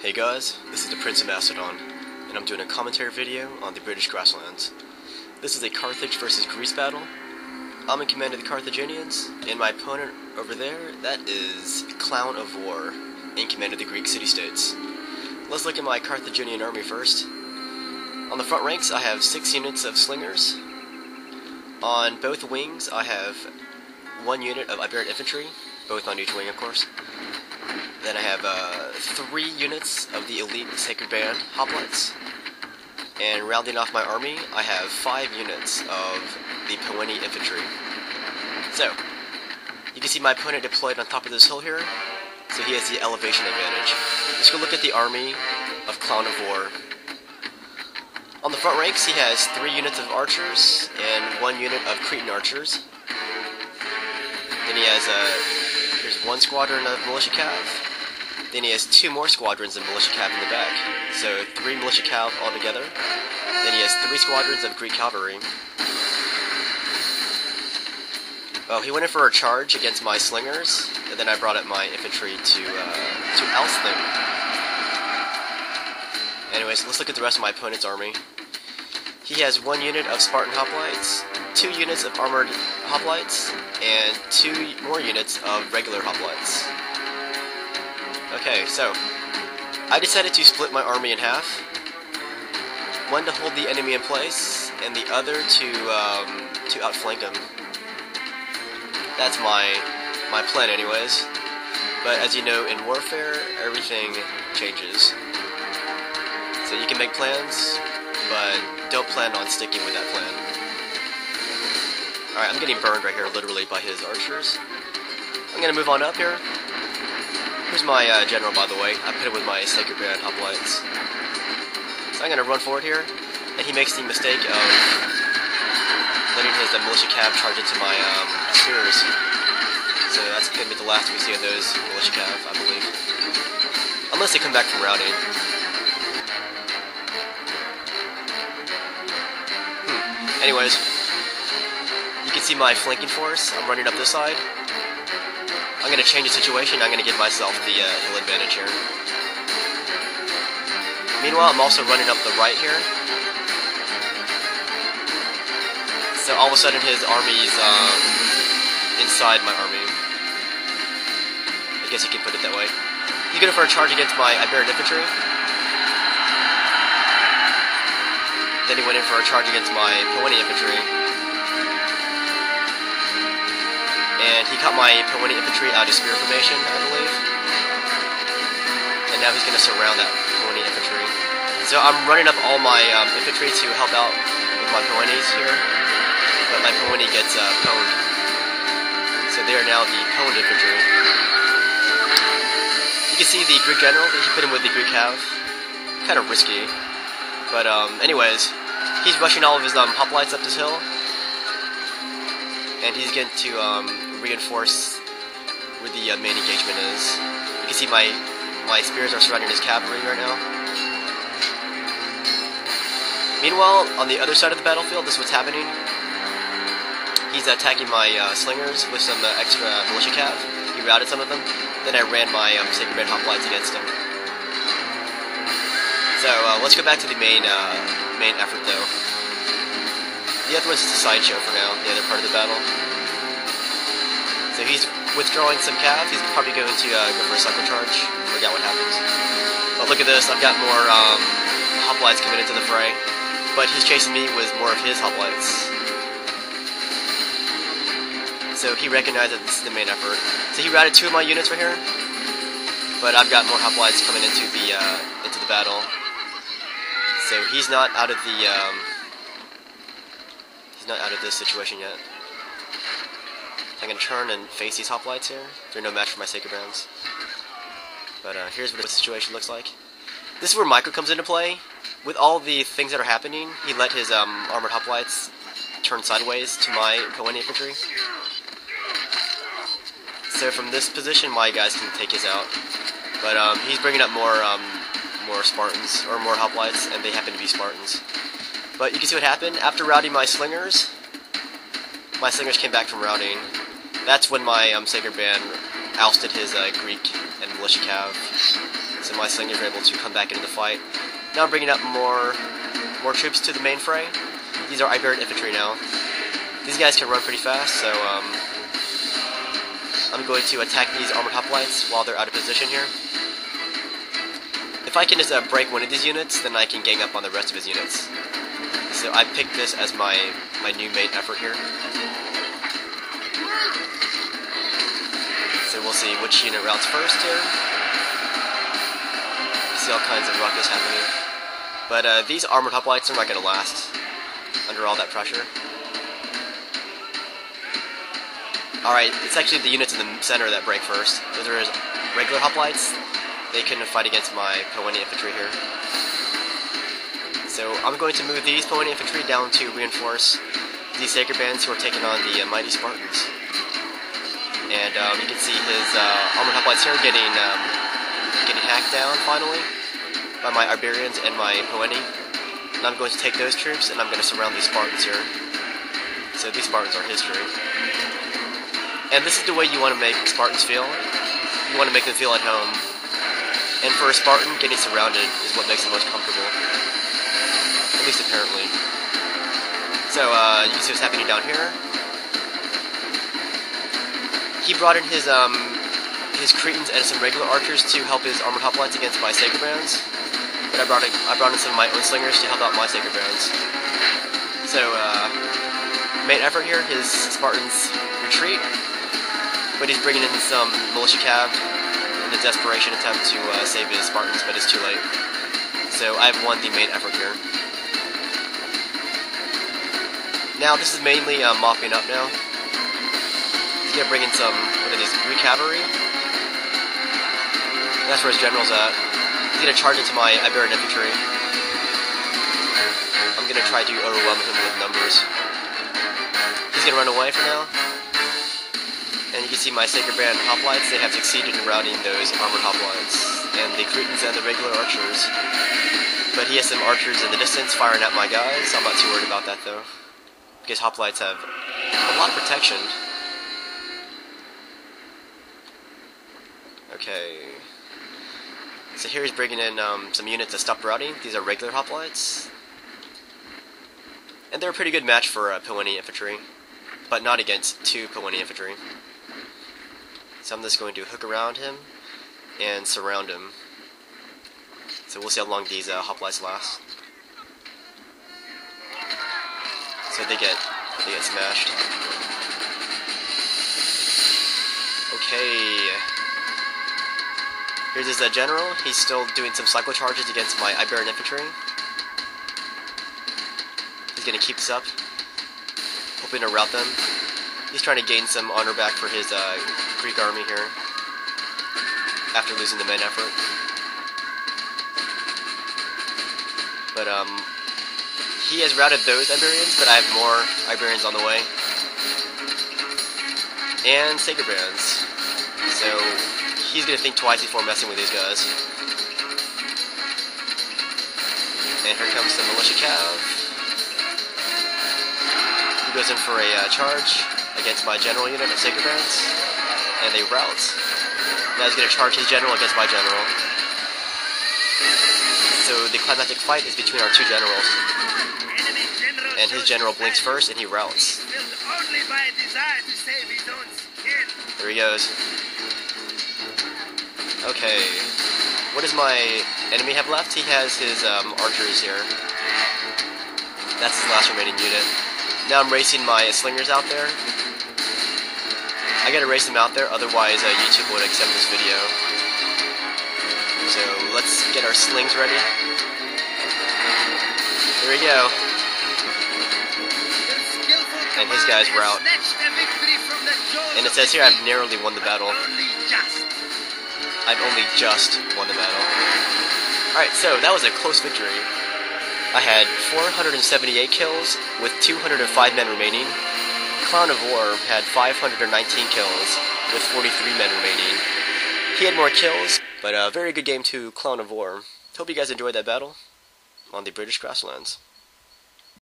Hey guys, this is the Prince of Macedon, and I'm doing a commentary video on the British Grasslands. This is a Carthage versus Greece battle. I'm in command of the Carthaginians, and my opponent over there, that is Clown of War, in command of the Greek city-states. Let's look at my Carthaginian army first. On the front ranks, I have 6 units of slingers. On both wings, I have 1 unit of Iberian infantry, both on each wing, of course. Then I have 3 units of the elite Sacred Band hoplites. And rounding off my army, I have 5 units of the Peony infantry. So, you can see my opponent deployed on top of this hill here, so he has the elevation advantage. Let's go look at the army of Clown of War. On the front ranks, he has 3 units of archers and 1 unit of Cretan archers. Then he has here's 1 squadron of militia cav. Then he has 2 more squadrons of militia cav in the back, so 3 militia cav altogether. Then he has 3 squadrons of Greek cavalry. Well, he went in for a charge against my slingers, and then I brought up my infantry to oust them. Anyways, let's look at the rest of my opponent's army. He has 1 unit of Spartan hoplites, 2 units of armored hoplites, and 2 more units of regular hoplites. Okay, so I decided to split my army in half. 1 to hold the enemy in place, and the other to outflank him. That's my plan anyways. But as you know, in warfare, everything changes. So you can make plans, but don't plan on sticking with that plan. Alright, I'm getting burned right here, literally, by his archers. I'm gonna move on up here. Here's my general, by the way. I put it with my Sacred Band hoplites. So I'm gonna run forward here, and he makes the mistake of letting his militia cav charge into my spears. So that's gonna be the last we see of those militia cav, I believe. Unless they come back from routing. Anyways, you can see my flanking force. I'm running up this side. I'm going to change the situation. I'm going to give myself the hill advantage here. Meanwhile, I'm also running up the right here. So all of a sudden his army's inside my army. I guess you can put it that way. He's going for a charge against my Iberian infantry. Then he went in for a charge against my Peony infantry. And he caught my Peony infantry out of spear formation, I believe. And now he's going to surround that Peony infantry. So I'm running up all my infantry to help out with my Peonies here. But my Peony gets pwned. So they are now the pwned infantry. You can see the Greek general, he put him with the Greek cav. Kind of risky. But anyways, he's rushing all of his hoplites up this hill. And he's going to reinforce where the main engagement is. You can see my spears are surrounding his cavalry right now. Meanwhile, on the other side of the battlefield, this is what's happening. He's attacking my slingers with some extra militia cav. He routed some of them. Then I ran my Sacred Band hoplites against him. So let's go back to the main effort though. The other one's just a sideshow for now, the other part of the battle. So he's withdrawing some cav. He's probably going to go for a sucker charge. Forget what happens. But look at this, I've got more hoplites coming into the fray. But he's chasing me with more of his hoplites. So he recognized that this is the main effort. So he routed 2 of my units right here. But I've got more hoplites coming into the battle. So he's not out of the this situation yet. I'm gonna turn and face these hoplites here. They're no match for my Sacred Bands. But here's what the situation looks like. This is where Micro comes into play. With all the things that are happening, he let his armored hoplites turn sideways to my Peony infantry. So from this position, my guys can take his out. But he's bringing up more Spartans, or more hoplites, and they happen to be Spartans. But you can see what happened. After routing my slingers came back from routing. That's when my Sacred Band ousted his Greek and militia cav. so my slingers were able to come back into the fight. Now I'm bringing up more troops to the main fray. These are Iberian infantry now. These guys can run pretty fast, so I'm going to attack these armored hoplites while they're out of position here. If I can just break one of these units, then I can gang up on the rest of his units. So I picked this as my new main effort here. So we'll see which unit routes first here. See all kinds of ruckus happening. But these armored hoplites are not going to last under all that pressure. Alright, it's actually the units in the center that break first. Those are regular hoplites. They couldn't fight against my Poeni infantry here. So I'm going to move these Poeni infantry down to reinforce these sacred bands who are taking on the mighty Spartans. And you can see his armored hoplites here getting hacked down finally by my Iberians and my Poeni. And I'm going to take those troops and I'm going to surround these Spartans here. So these Spartans are history. And this is the way you want to make Spartans feel. You want to make them feel at home. And for a Spartan, getting surrounded is what makes them most comfortable. At least apparently. So you can see what's happening down here. He brought in his Cretans and some regular archers to help his armored hoplites against my sacred bands. But I brought in some of my own slingers to help out my sacred bands. So main effort here, his Spartans retreat, but he's bringing in some militia cav in a desperation attempt to save his Spartans, but it's too late. So I've won the main effort here. Now this is mainly mopping up now. He's gonna bring in some, what are these, Greek cavalry? And that's where his general's at. He's gonna charge into my Iberian infantry. I'm gonna try to overwhelm him with numbers. He's gonna run away for now. And you can see my sacred band hoplites, they have succeeded in routing those armored hoplites. And the Cretans and the regular archers. But he has some archers in the distance firing at my guys. I'm not too worried about that though, because hoplites have a lot of protection. Okay. So here he's bringing in some units to stop routing. These are regular hoplites. And they're a pretty good match for Poeni infantry, but not against two Poeni infantry. So I'm just going to hook around him and surround him. So we'll see how long these hoplites last. So they get smashed. Okay. Here's his general. He's still doing some cycle charges against my Iberian infantry. He's gonna keep this up, hoping to rout them. He's trying to gain some honor back for his Greek army here after losing the main effort. But he has routed those Iberians, but I have more Iberians on the way. And sacred bands. So he's gonna think twice before messing with these guys. And here comes the militia cav. He goes in for a charge against my general unit of sacred bands, and they rout. Now he's gonna charge his general against my general. So the climactic fight is between our two generals. And his general blinks first, and he routs. There he goes. Okay. What does my enemy have left? He has his archers here. That's his last remaining unit. Now I'm racing my slingers out there. I gotta race them out there, otherwise YouTube would accept this video. So let's get our slings ready. Here we go. And his guys rout. And it says here I've narrowly won the battle. I've only just won the battle. Alright, so that was a close victory. I had 478 kills with 205 men remaining. Clown of War had 519 kills with 43 men remaining. He had more kills, but a very good game to Clown of War. Hope you guys enjoyed that battle on the British Grasslands.